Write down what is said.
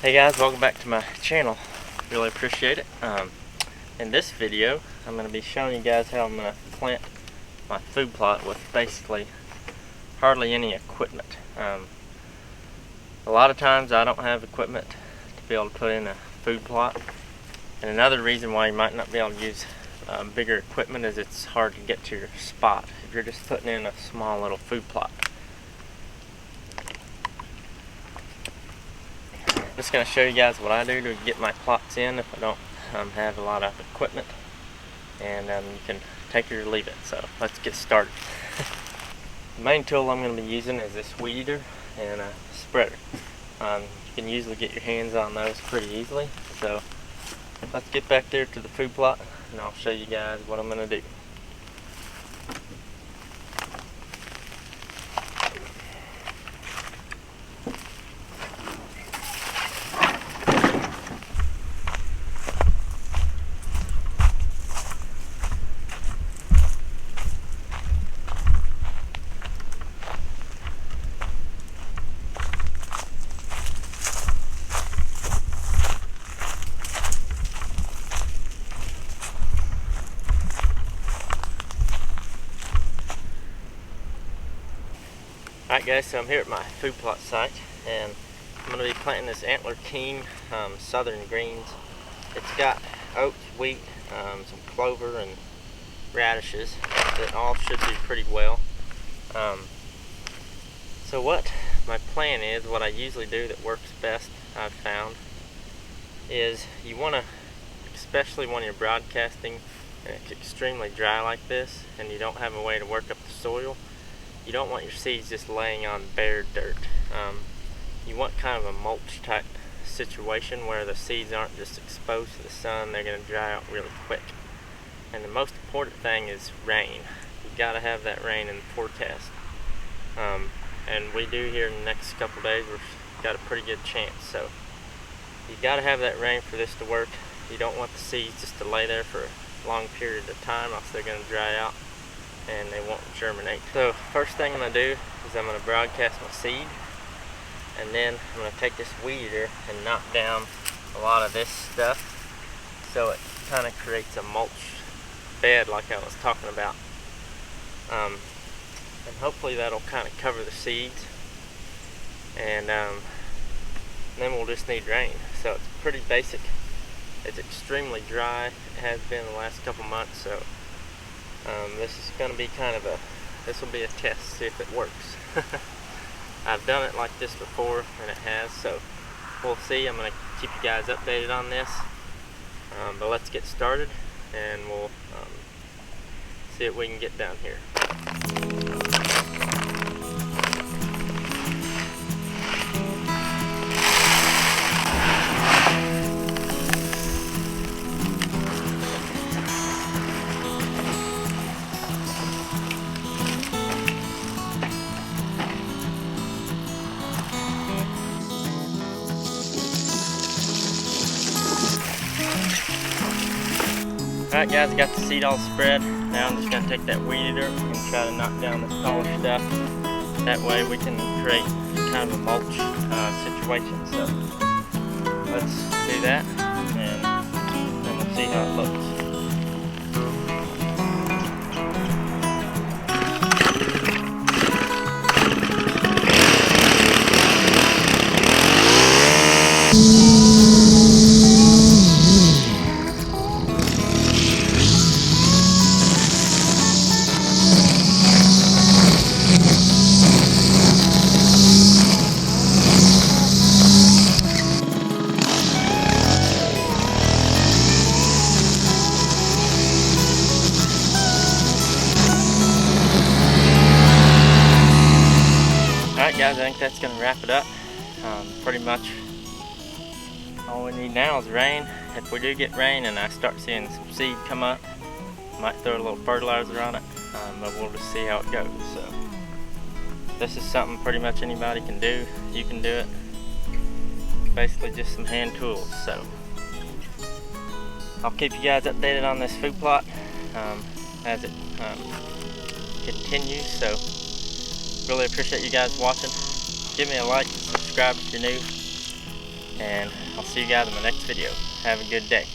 Hey guys, welcome back to my channel. Really appreciate it. In this video, I'm going to be showing you guys how I'm going to plant my food plot with basically hardly any equipment. A lot of times I don't have equipment to be able to put in a food plot. And another reason why you might not be able to use bigger equipment is it's hard to get to your spot if you're just putting in a small little food plot. I'm just going to show you guys what I do to get my plots in if I don't have a lot of equipment, and you can take it or leave it. So let's get started. The main tool I'm going to be using is this weed eater and a spreader. You can usually get your hands on those pretty easily. So let's get back there to the food plot and I'll show you guys what I'm going to do. Alright guys, so I'm here at my food plot site and I'm going to be planting this Antler King Southern Greens. It's got oats, wheat, some clover and radishes that all should do pretty well. So what my plan is, what I usually do that works best, I've found, is you want to, especially when you're broadcasting and it's extremely dry like this and you don't have a way to work up the soil, you don't want your seeds just laying on bare dirt. You want kind of a mulch type situation where the seeds aren't just exposed to the sun, they're going to dry out really quick. And the most important thing is rain. You've got to have that rain in the forecast. And we do here in the next couple days, we've got a pretty good chance. So you've got to have that rain for this to work. You don't want the seeds just to lay there for a long period of time, else they're going to dry out and they won't germinate. So first thing I'm going to do is I'm going to broadcast my seed, and then I'm going to take this weed eater and knock down a lot of this stuff so it kind of creates a mulch bed like I was talking about. And hopefully that'll kind of cover the seeds, and then we'll just need rain. So it's pretty basic. It's extremely dry. It has been the last couple months, so this is going to be kind of this will be a test, see if it works. I've done it like this before and it has, so we'll see. I'm going to keep you guys updated on this, but let's get started and we'll see what we can get down here. Alright guys, I got the seed all spread. Now I'm just going to take that weed eater and try to knock down this taller stuff. That way we can create kind of a mulch situation. So let's do that and then we'll see how it looks. Alright guys, I think that's going to wrap it up. Pretty much all we need now is rain. If we do get rain and I start seeing some seed come up, I might throw a little fertilizer on it, but we'll just see how it goes. So this is something pretty much anybody can do. You can do it. Basically just some hand tools. So I'll keep you guys updated on this food plot as it continues. So really appreciate you guys watching. Give me a like, subscribe if you're new, and I'll see you guys in the next video. Have a good day.